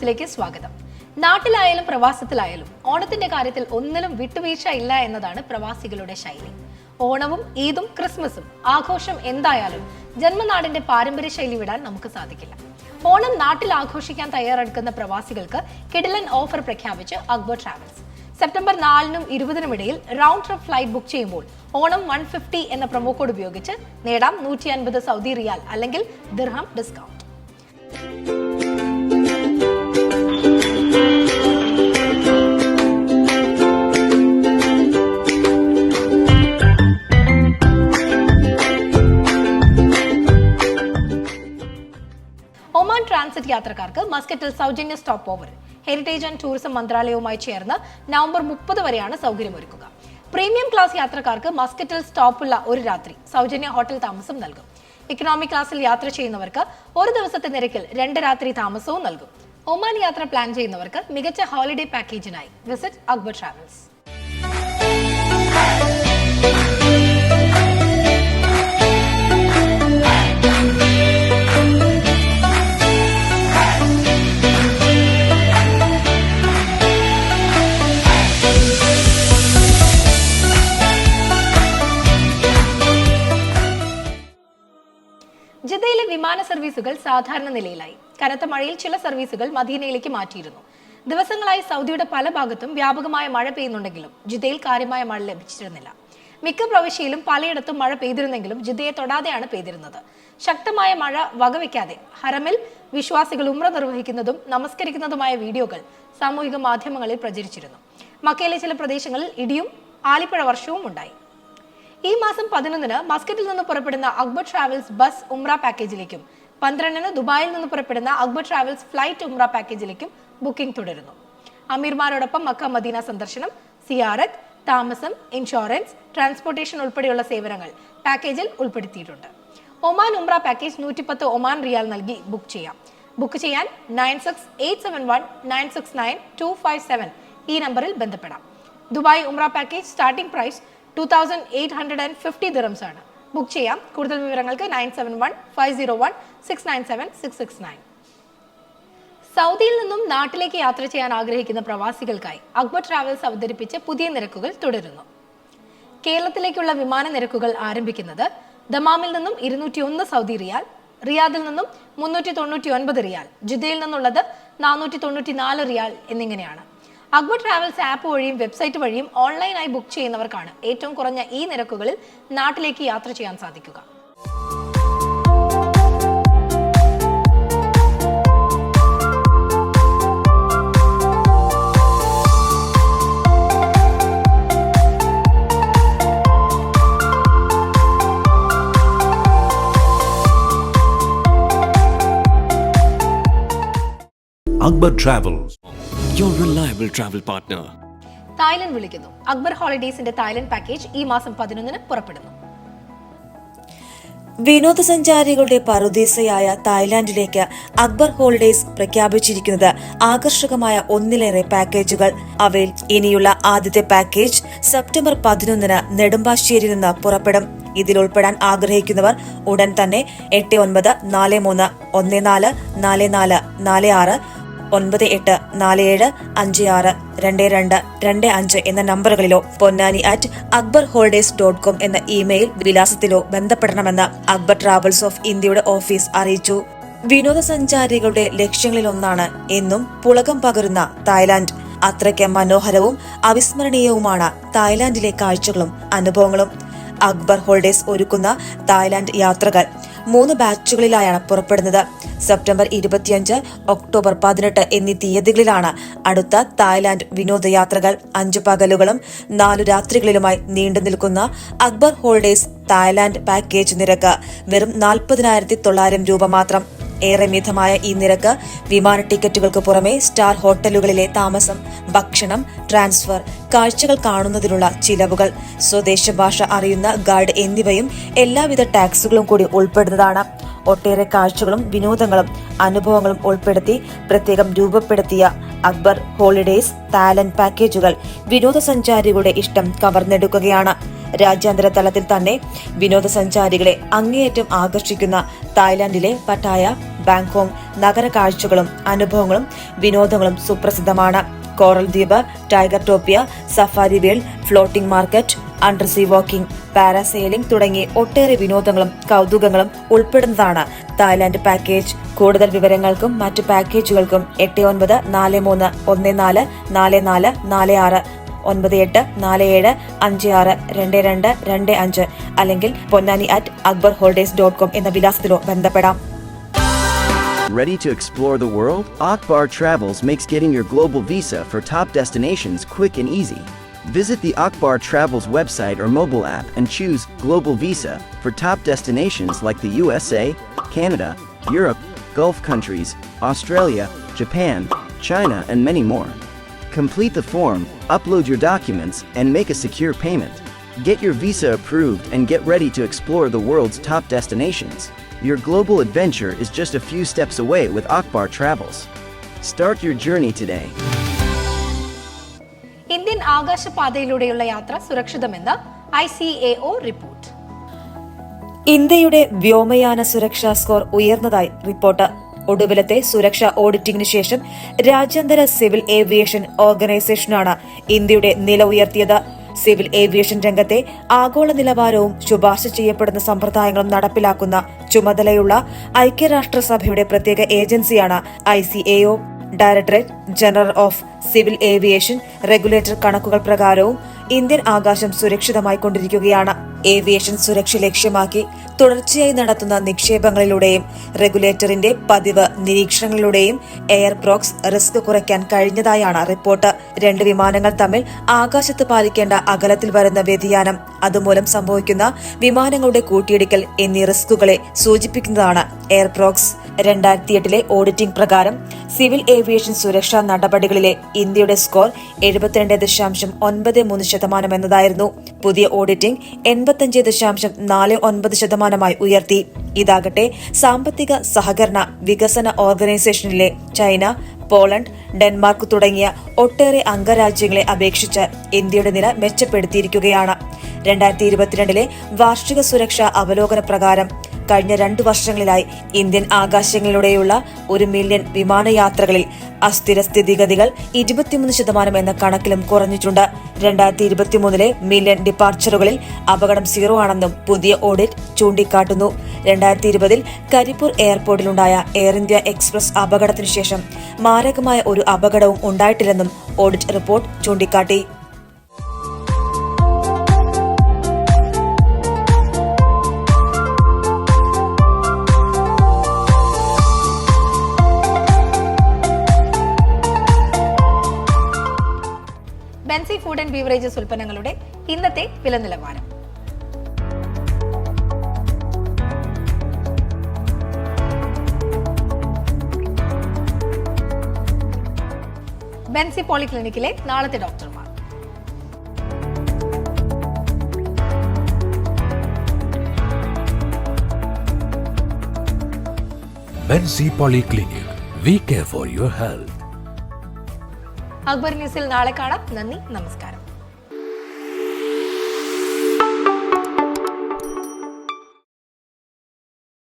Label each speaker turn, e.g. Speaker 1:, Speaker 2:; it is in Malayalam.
Speaker 1: ന്യൂസിലേക്ക് സ്വാഗതം. നാട്ടിലായാലും പ്രവാസത്തിലായാലും ഓണത്തിന്റെ കാര്യത്തിൽ ഒന്നിലും വിട്ടുവീഴ്ച ഇല്ല എന്നതാണ് പ്രവാസികളുടെ ശൈലി. ഓണവും ഈദും ക്രിസ്മസും ആഘോഷം എന്തായാലും ജന്മനാടിന്റെ പാരമ്പര്യ ശൈലി വിടാൻ നമുക്ക് സാധിക്കില്ല. ഓണം നാട്ടിൽ ആഘോഷിക്കാൻ തയ്യാറെടുക്കുന്ന പ്രവാസികൾക്ക് കിടിലൻ ഓഫർ പ്രഖ്യാപിച്ച് അക്ബർ ട്രാവൽസ്. സെപ്റ്റംബർ 4-നും 20-നും ഇടയിൽ റൗണ്ട് ട്രിപ്പ് ഫ്ലൈറ്റ് ബുക്ക് ചെയ്യുമ്പോൾ ഓണം 150 എന്ന പ്രൊമോ കോഡ് ഉപയോഗിച്ച് നേടാം 150 സൗദി റിയാൽ അല്ലെങ്കിൽ ദിർഹം ഡിസ്കൗണ്ട്. ഒമാൻ ട്രാൻസിറ്റ് യാത്രക്കാർക്ക് മസ്കറ്റിൽ സൗജന്യ stop over. Heritage and tourism മന്ത്രാലയവുമായി ചേർന്ന് നവംബർ 30 വരെയാണ് സൗകര്യമൊരുക്കുക. പ്രീമിയം ക്ലാസ് യാത്രക്കാർക്ക് മസ്കറ്റിൽ സ്റ്റോപ്പുള്ള ഒരു രാത്രി സൗജന്യ ഹോട്ടൽ താമസം നൽകും. ഇക്കണോമി ക്ലാസ്സിൽ യാത്ര ചെയ്യുന്നവർക്ക് ഒരു ദിവസത്തെ നിരക്കിൽ 2 രാത്രി താമസവും നൽകും. ഒമാൻ യാത്ര പ്ലാൻ ചെയ്യുന്നവർക്ക് മികച്ച ഹോളിഡേ പാക്കേജിനായി വിസിറ്റ് അക്ബർ ട്രാവൽസ്. ജിദ്ദയിലെ വിമാന സർവീസുകൾ സാധാരണ നിലയിലായി. കനത്ത മഴയിൽ ചില സർവീസുകൾ മദീനയിലേക്ക് മാറ്റിയിരുന്നു. ദിവസങ്ങളായി സൗദിയുടെ പല ഭാഗത്തും വ്യാപകമായ മഴ പെയ്യുന്നുണ്ടെങ്കിലും ജിദ്ദയിൽ കാര്യമായ മഴ ലഭിച്ചിരുന്നില്ല. മിക്ക പ്രവിശ്യയിലും പലയിടത്തും മഴ പെയ്തിരുന്നെങ്കിലും ജിദ്ദയെ തൊടാതെയാണ് പെയ്തിരുന്നത്. ശക്തമായ മഴ വകവയ്ക്കാതെ ഹറമിൽ വിശ്വാസികൾ ഉംറ നിർവഹിക്കുന്നതും നമസ്കരിക്കുന്നതുമായ വീഡിയോകൾ സാമൂഹിക മാധ്യമങ്ങളിൽ പ്രചരിച്ചിരുന്നു. മക്കയിലെ ചില പ്രദേശങ്ങളിൽ ഇടിയും ആലിപ്പഴ വർഷവും ഉണ്ടായി. ഈ മാസം 11-ന് മസ്കറ്റിൽ നിന്ന് പുറപ്പെടുന്ന അക്ബർ ട്രാവൽസ് ബസ് ഉംറ പാക്കേജിലേക്കും 12-ന് ദുബായിൽ നിന്ന് പുറപ്പെടുന്ന അക്ബർ ട്രാവൽസ് ഫ്ലൈറ്റ് ഉംറ പാക്കേജിലേക്കും ബുക്കിംഗ് തുടരുന്നു. അമീർമാരോടൊപ്പം മക്ക മദീന സന്ദർശനം, സിയാറത്ത്, താമസം, ഇൻഷുറൻസ്, ട്രാൻസ്പോർട്ടേഷൻ ഉൾപ്പെടെയുള്ള സേവനങ്ങൾ പാക്കേജിൽ ഉൾപ്പെടുത്തിയിട്ടുണ്ട്. ഒമാൻ ഉംറ പാക്കേജ് 110 ഒമാൻ റിയാൽ നൽകി ബുക്ക് ചെയ്യാം. ബുക്ക് ചെയ്യാൻ 96871969 ഈ നമ്പറിൽ ബന്ധപ്പെടാം. ദുബായ് ഉംറ പാക്കേജ് സ്റ്റാർട്ടിംഗ് പ്രൈസ് 2850 ദിറംസ് ആണ്. ബുക്ക് ചെയ്യാം. കൂടുതൽ വിവരങ്ങൾക്ക് 971501697669. സൗദിയിൽ നിന്നും നാട്ടിലേക്ക് യാത്ര ചെയ്യാൻ ആഗ്രഹിക്കുന്ന പ്രവാസികൾക്കായി അക്ബർ ട്രാവൽസ് അവതരിപ്പിച്ച പുതിയ നിരക്കുകൾ തുടരുന്നു. കേരളത്തിലേക്കുള്ള വിമാന നിരക്കുകൾ ആരംഭിക്കുന്നത് ദമാമിൽ നിന്നും 201 സൗദി റിയാൽ, റിയാദിൽ നിന്നും 399 റിയാൽ, ജിദ്ദയിൽ നിന്നുള്ളത് 494 റിയാൽ എന്നിങ്ങനെയാണ്. അക്ബർ ട്രാവൽസ് ആപ്പ് വഴിയും വെബ്സൈറ്റ് വഴിയും ഓൺലൈനായി ബുക്ക് ചെയ്യുന്നവർക്കാണ് ഏറ്റവും കുറഞ്ഞ ഈ നിരക്കുകളിൽ നാട്ടിലേക്ക് യാത്ര ചെയ്യാൻ സാധിക്കുക.
Speaker 2: Akbar Travels,
Speaker 3: your reliable travel partner.
Speaker 1: Thailand വിളിക്കുന്നു. അക്ബർ ഹോളിഡേസിന്റെ തായ്ലൻഡ് പാക്കേജ് ഈ മാസം 11-ന് പുറപ്പെടുന്നു.
Speaker 4: വിനോദസഞ്ചാരികളുടെ പറുദീസയായ തായ്ലാന്റിലേക്ക് അക്ബർ ഹോളിഡേസ് പ്രഖ്യാപിച്ചിരിക്കുന്നത് ആകർഷകമായ ഒന്നിലേറെ പാക്കേജുകൾ. അവയിൽ ഇനിയുള്ള ആദ്യത്തെ പാക്കേജ് സെപ്റ്റംബർ 11-ന് നെടുമ്പാശ്ശേരിയിൽ നിന്ന് പുറപ്പെടും. ഇതിൽ ഉൾപ്പെടാൻ ആഗ്രഹിക്കുന്നവർ ഉടൻ തന്നെ 8914144446 9847562225 എന്ന നമ്പറുകളിലോ ponnani@akbarholidays.com എന്ന ഇമെയിൽ വിലാസത്തിലോ ബന്ധപ്പെടണമെന്ന് അക്ബർ ട്രാവൽസ് ഓഫ് ഇന്ത്യയുടെ ഓഫീസ് അറിയിച്ചു. വിനോദസഞ്ചാരികളുടെ ലക്ഷ്യങ്ങളിലൊന്നാണ് എന്നും പുളകം പകരുന്ന തായ്ലാന്റ്. അത്രയ്ക്ക് മനോഹരവും അവിസ്മരണീയവുമാണ് തായ്ലാന്റിലെ കാഴ്ചകളും അനുഭവങ്ങളും. അക്ബർ ഹോളിഡേസ് ഒരുക്കുന്ന തായ്ലാന്റ് യാത്രകൾ 3 ബാച്ചുകളിലായാണ് പുറപ്പെടുന്നത്. സെപ്റ്റംബർ 25, ഒക്ടോബർ 18 എന്നീ തീയതികളിലാണ് അടുത്ത തായ്ലാന്റ് വിനോദയാത്രകൾ. 5 പകലുകളും 4 രാത്രികളിലുമായി നീണ്ടു നിൽക്കുന്ന അക്ബർ ഹോളിഡേസ് തായ്ലാന്റ് പാക്കേജ് നിരക്ക് വെറും 40,900 രൂപ മാത്രം. ഏറെ മിതമായ ഈ നിരക്ക് വിമാന ടിക്കറ്റുകൾക്ക് പുറമെ സ്റ്റാർ ഹോട്ടലുകളിലെ താമസം, ഭക്ഷണം, ട്രാൻസ്ഫർ, കാഴ്ചകൾ കാണുന്നതിനുള്ള ചിലവുകൾ, സ്വദേശ ഭാഷ അറിയുന്ന ഗൈഡ് എന്നിവയും എല്ലാവിധ ടാക്സുകളും കൂടി ഉൾപ്പെടുന്നതാണ്. ഒട്ടേറെ കാഴ്ചകളും വിനോദങ്ങളും അനുഭവങ്ങളും ഉൾപ്പെടുത്തി പ്രത്യേകം രൂപപ്പെടുത്തിയ അക്ബർ ഹോളിഡേസ് തായ്ലൻഡ് പാക്കേജുകൾ വിനോദസഞ്ചാരികളുടെ ഇഷ്ടം കവർന്നെടുക്കുകയാണ്. രാജ്യാന്തര തലത്തിൽ തന്നെ വിനോദസഞ്ചാരികളെ അങ്ങേയറ്റം ആകർഷിക്കുന്ന തായ്ലാന്റിലെ പട്ടായ, ബാങ്കോങ് നഗര കാഴ്ചകളും അനുഭവങ്ങളും വിനോദങ്ങളും സുപ്രസിദ്ധമാണ്. കോറൽ ദ്വീപ്, Tigertopia, Safari World, floating market, undersea walking, parasailing തുടങ്ങി ഒട്ടേറെ വിനോദങ്ങളും കൗതുകങ്ങളും ഉൾപ്പെടുന്നതാണ് തായ്ലാന്റ് പാക്കേജ്. കൂടുതൽ വിവരങ്ങൾക്കും മറ്റ് പാക്കേജുകൾക്കും 8943144446 9847562225 അല്ലെങ്കിൽ ponnani@akbarholidays.com എന്ന വിലാസത്തിലോ ബന്ധപ്പെടാം.
Speaker 5: Ready to explore the world? Akbar Travels makes getting your global visa for top destinations quick and easy. Visit the Akbar Travels website or mobile app and choose Global Visa for top destinations like the USA, Canada, Europe, Gulf countries, Australia, Japan, China, and many more. Complete the form, upload your documents, and make a secure payment. Get your visa approved and get ready to explore the world's top destinations. Your global adventure is just a few steps away with Akbar Travels. Start your journey today.
Speaker 1: Indian ആകാശപാതയിലൂടെയുള്ള യാത്ര സുരക്ഷിതമെന്ന് ICAO റിപ്പോർട്ട്.
Speaker 4: ഇന്ത്യയുടെ വ്യോമയാന സുരക്ഷാ സ്കോർ ഉയർന്നതായി റിപ്പോർട്ട്. ഒടുവിലത്തെ സുരക്ഷാ ഓഡിറ്റിംഗിന് ശേഷം രാജ്യാന്തര സിവിൽ ഏവിയേഷൻ ഓർഗനൈസേഷനാണ് ഇന്ത്യയുടെ നില ഉയർത്തിയത്. സിവിൽ ഏവിയേഷൻ രംഗത്തെ ആഗോള നിലവാരവും ശുപാർശ ചെയ്യപ്പെടുന്ന സമ്പ്രദായങ്ങളും നടപ്പിലാക്കുന്ന ചുമതലയുള്ള ഐക്യരാഷ്ട്രസഭയുടെ പ്രത്യേക ഏജൻസിയാണ് ICAO. Directorate general of civil aviation regulator കണക്കുകൾ പ്രകാരവും ഇന്ത്യൻ ആകാശം സുരക്ഷിതമായി കൊണ്ടിരിക്കുകയാണ്. ഏവിയേഷൻ സുരക്ഷ ലക്ഷ്യമാക്കി തുടർച്ചയായി നടത്തുന്ന നിക്ഷേപങ്ങളിലൂടെയും റെഗുലേറ്ററിന്റെ പതിവ് നിരീക്ഷണങ്ങളിലൂടെയും എയർ പ്രോക്സ് റിസ്ക് കുറയ്ക്കാൻ കഴിഞ്ഞതായാണ് റിപ്പോർട്ട്. രണ്ട് വിമാനങ്ങൾ തമ്മിൽ ആകാശത്ത് പാലിക്കേണ്ട അകലത്തിൽ വരുന്ന വ്യതിയാനം, അതുമൂലം സംഭവിക്കുന്ന വിമാനങ്ങളുടെ കൂട്ടിയിടിക്കൽ എന്നീ റിസ്കുകളെ സൂചിപ്പിക്കുന്നതാണ് എയർ പ്രോക്സ്. 2008 ഓഡിറ്റിംഗ് പ്രകാരം സിവിൽ ഏവിയേഷൻ സുരക്ഷാ നടപടികളിലെ ഇന്ത്യയുടെ സ്കോർ 72.93% എന്നതായിരുന്നു. പുതിയ ഓഡിറ്റിംഗ് 85.49% ഉയർത്തി. ഇതാകട്ടെ സാമ്പത്തിക സഹകരണ വികസന ഓർഗനൈസേഷനിലെ ചൈന, പോളണ്ട്, ഡെൻമാർക്ക് തുടങ്ങിയ ഒട്ടേറെ അംഗരാജ്യങ്ങളെ അപേക്ഷിച്ച് ഇന്ത്യയുടെ നില മെച്ചപ്പെടുത്തിയിരിക്കുകയാണ്. 2022 വാർഷിക സുരക്ഷാ അവലോകന പ്രകാരം കഴിഞ്ഞ 2 വർഷങ്ങളിലായി ഇന്ത്യൻ ആകാശങ്ങളിലൂടെയുള്ള 1 മില്യൺ വിമാനയാത്രകളിൽ അസ്ഥിര സ്ഥിതിഗതികൾ 23% എന്ന കണക്കിലും കുറഞ്ഞിട്ടുണ്ട്. 2023 മില്യൺ ഡിപ്പാർച്ചറുകളിൽ അപകടം 0 ആണെന്നും പുതിയ ഓഡിറ്റ് ചൂണ്ടിക്കാട്ടുന്നു. 2020 കരിപ്പൂർ എയർപോർട്ടിലുണ്ടായ എയർ ഇന്ത്യ എക്സ്പ്രസ് അപകടത്തിനു ശേഷം മാരകമായ ഒരു അപകടവും ഉണ്ടായിട്ടില്ലെന്നും ഓഡിറ്റ് റിപ്പോർട്ട് ചൂണ്ടിക്കാട്ടി.
Speaker 1: ബെൻസി ഫുഡ് ആൻഡ് ബീവറേജസ് ഉൽപ്പന്നങ്ങളുടെ ഇന്നത്തെ വില നിലവാരം. ബെൻസി പോളിക്ലിനിക്കിലെ നാളത്തെ ഡോക്ടർമാർ.
Speaker 2: Bensi Polyclinic. We care for your health.
Speaker 1: Akbar ന്യൂസിൽ നാളെ കാണാം. നന്ദി, നമസ്കാരം.